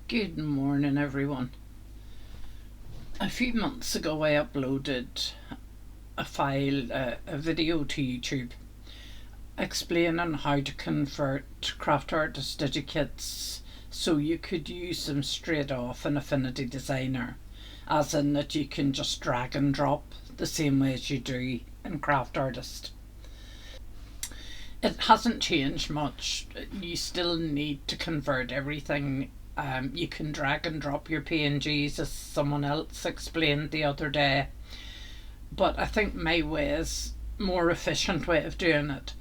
Good morning, everyone. A few months ago, I uploaded a video to YouTube explaining how to convert Craft Artist Digi-Kits so you could use them straight off in Affinity Designer, as in that you can just drag and drop the same way as you do in Craft Artist. It hasn't changed much. You still need to convert everything. You can drag and drop your PNGs, as someone else explained the other day, but I think my way is more efficient way of doing it.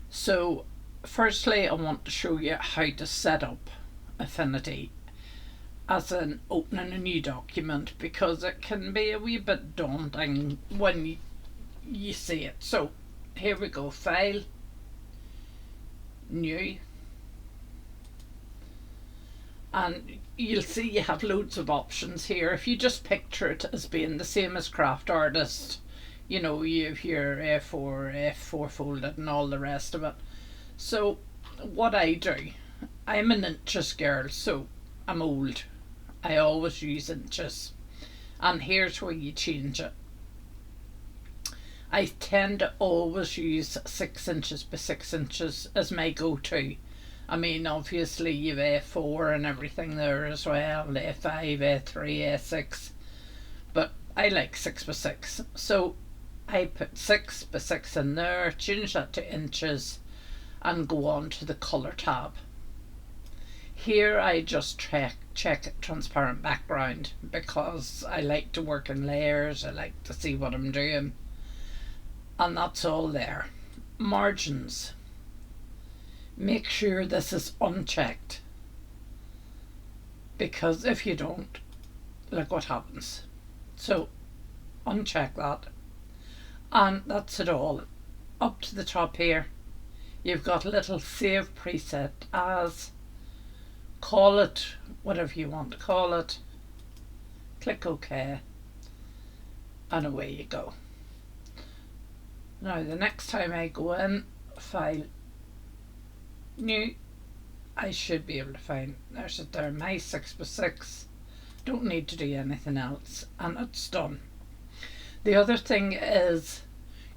So firstly, I want to show you how to set up Affinity, as in opening a new document, because it can be a wee bit daunting when you see it. So here we go: File, New, and you'll see you have loads of options here. If you just picture it as being the same as Craft Artist, you know, you have your A4, F4 folded and all the rest of it. So what I do, I'm an inches girl, so I'm old. I always use inches, and here's where you change it. I tend to always use 6 inches by 6 inches as my go-to. I mean, obviously you've A4 and everything there as well, A5, A3, A6, but I like 6 by 6. So I put 6 by 6 in there, change that to inches, and go on to the colour tab. Here I just check transparent background, because I like to work in layers. I like to see what I'm doing, and that's all there. Margins, make sure this is unchecked, because if you don't, look what happens. So uncheck that, and that's it all. Up to the top here you've got a little save preset as, call it whatever you want to call it, click OK, and away you go. Now the next time I go in, File, New, I should be able to find, there's it there, my 6 by 6. Don't need to do anything else, and it's done. The other thing is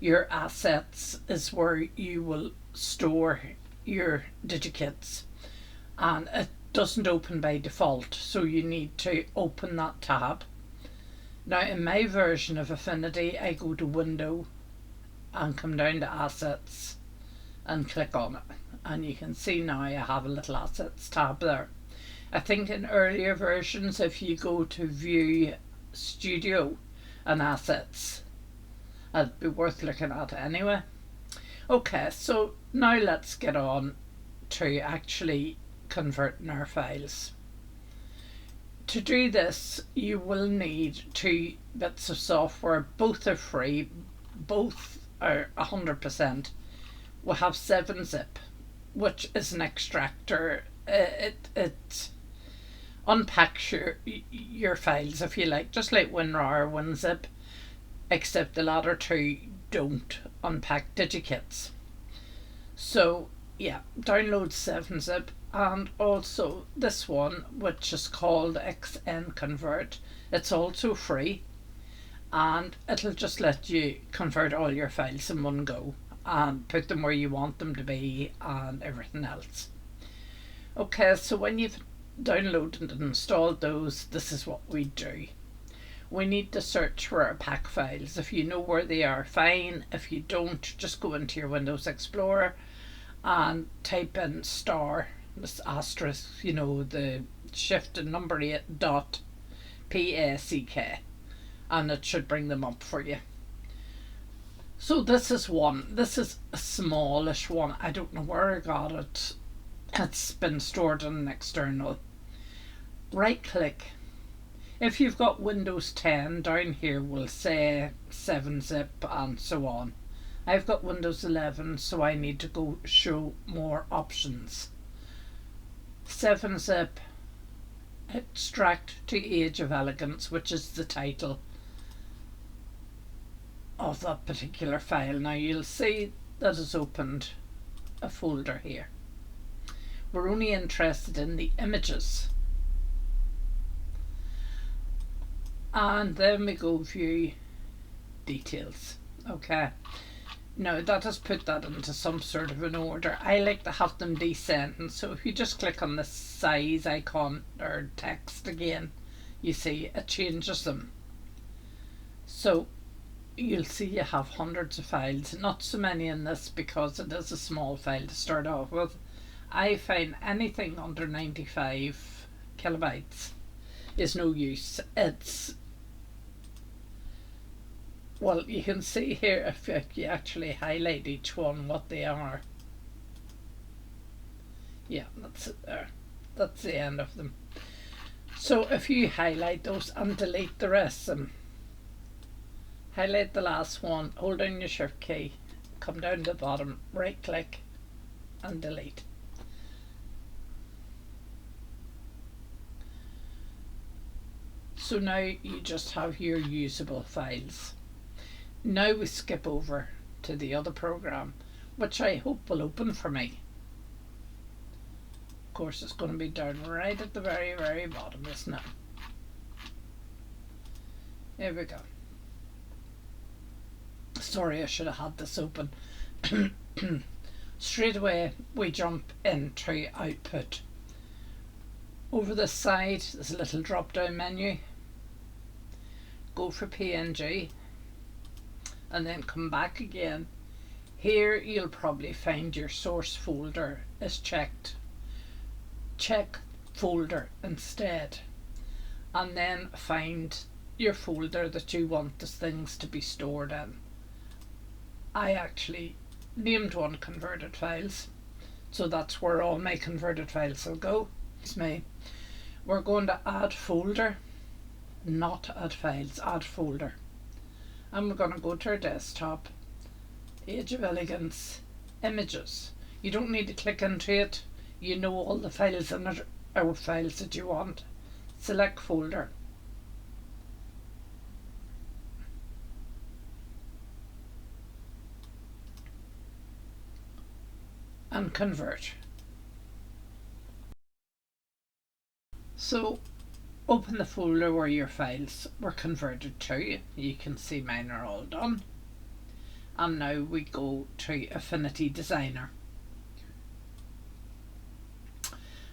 your assets is where you will store your Digi-Kits, and it doesn't open by default, so you need to open that tab. Now in my version of Affinity, I go to Window and come down to Assets and click on it, and you can see now I have a little Assets tab there. I think in earlier versions, if you go to View, Studio and Assets, it'd be worth looking at anyway. Okay, so now let's get on to actually converting our files. To do this, you will need 2 bits of software. Both are free, both are 100%. We'll have 7-zip, which is an extractor. It unpacks your files, if you like, just like WinRAR or WinZip, except the latter two don't unpack Digi-Kits. So yeah, download 7-zip, and also this one, which is called XNConvert. It's also free, and it'll just let you convert all your files in one go and put them where you want them to be and everything else. Okay, so when you've downloaded and installed those, this is what we do. We need to search for our pack files. If you know where they are, fine. If you don't, just go into your Windows Explorer and type in star, this asterisk, you know, the shift and number 8 dot PACK, and it should bring them up for you. So this is one. This is a smallish one. I don't know where I got it. It's been stored in an external. Right click. If you've got Windows 10, down here will say 7-zip and so on. I've got Windows 11, so I need to go show more options. 7-zip, extract to Age of Elegance, which is the title of that particular file. Now you'll see that it's opened a folder here. We're only interested in the images. and then we go view details. Okay, now that has put that into some sort of an order. I like to have them descending, so if you just click on the size icon or text again, you see it changes them. So you'll see you have hundreds of files, not so many in this because it is a small file to start off with. I find anything under 95 kilobytes is no use. It's, well, you can see here if you actually highlight each one what they are. Yeah, that's it there. That's the end of them. So if you highlight those and delete the rest of them, highlight the last one, hold down your shift key, come down to the bottom, right click and delete. So now you just have your usable files. Now we skip over to the other program, which I hope will open for me. Of course, it's going to be down right at the very bottom, isn't it? Here we go. Sorry, I should have had this open. Straight away we jump into output. Over the side there's a little drop down menu. Go for PNG and then come back again. Here you'll probably find your source folder is checked. Check folder instead, and then find your folder that you want the things to be stored in. I actually named one converted files, so that's where all my converted files will go. It's me. We're going to add folder, not add files, add folder. And we're going to go to our desktop, Age of Elegance, images. You don't need to click into it. You know all the files in it are files that you want. Select folder. And convert. So open the folder where your files were converted to. You can see mine are all done. And now we go to Affinity Designer.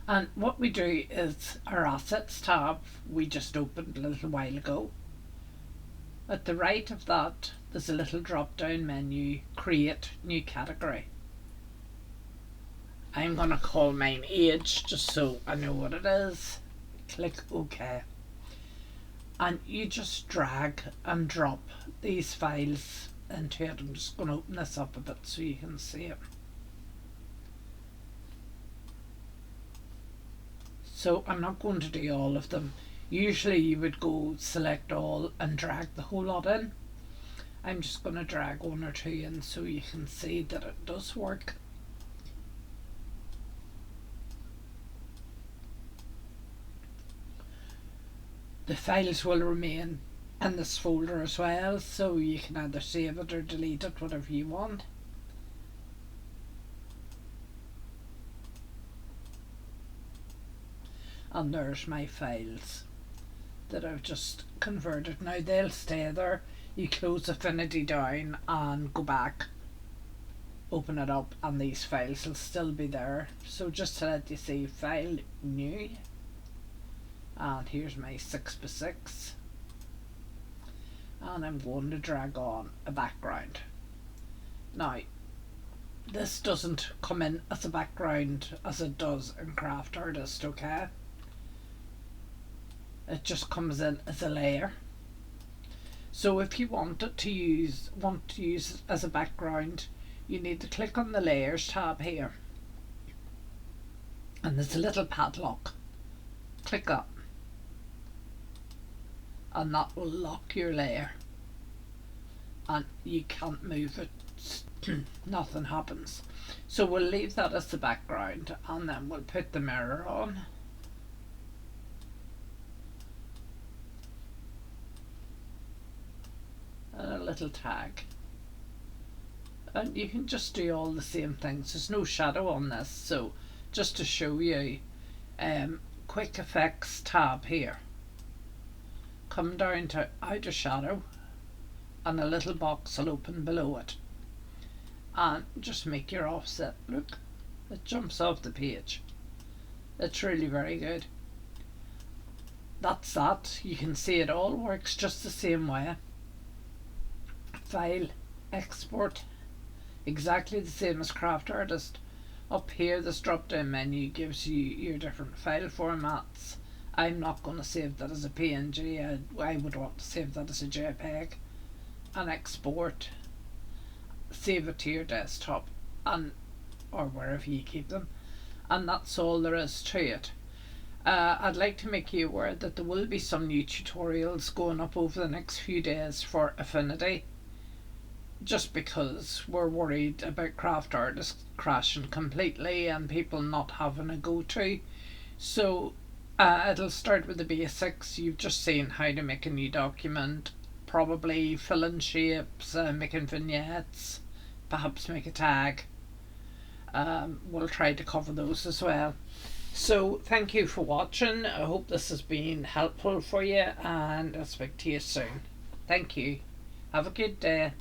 And what we do is our Assets tab we just opened a little while ago. At the right of that there's a little drop down menu, Create New Category. I'm going to call mine Age just so I know what it is. Click OK. And you just drag and drop these files into it. I'm just going to open this up a bit so you can see it. So I'm not going to do all of them. Usually you would go select all and drag the whole lot in. I'm just going to drag one or two in so you can see that it does work. The files will remain in this folder as well, so you can either save it or delete it, whatever you want. And there's my files that I've just converted. Now they'll stay there. You close Affinity down and go back, open it up, and these files will still be there. So just to let you see, file new, and here's my 6x6, and I'm going to drag on a background. Now this doesn't come in as a background as it does in Craft Artist, okay? It just comes in as a layer. So if you want it to use it as a background, you need to click on the Layers tab here, and there's a little padlock. Click that, and that will lock your layer, and you can't move it. Nothing happens. So we'll leave that as the background, and then we'll put the mirror on. And a little tag, and you can just do all the same things. There's no shadow on this, so just to show you, quick effects tab here, come down to outer shadow, and a little box will open below it, and just make your offset. Look, it jumps off the page. It's really very good. That's that. You can see it all works just the same way. File, export, exactly the same as Craft Artist. Up here, this drop down menu gives you your different file formats. I'm not going to save that as a PNG. I would want to save that as a JPEG, and export, save it to your desktop, and or wherever you keep them, and that's all there is to it. I'd like to make you aware that there will be some new tutorials going up over the next few days for Affinity, just because we're worried about Craft Artist crashing completely and people not having a go-to. So it'll start with the basics. You've just seen how to make a new document, probably fill in shapes, making vignettes, perhaps make a tag. We'll try to cover those as well. So thank you for watching. I hope this has been helpful for you, and I'll speak to you soon. Thank you. Have a good day.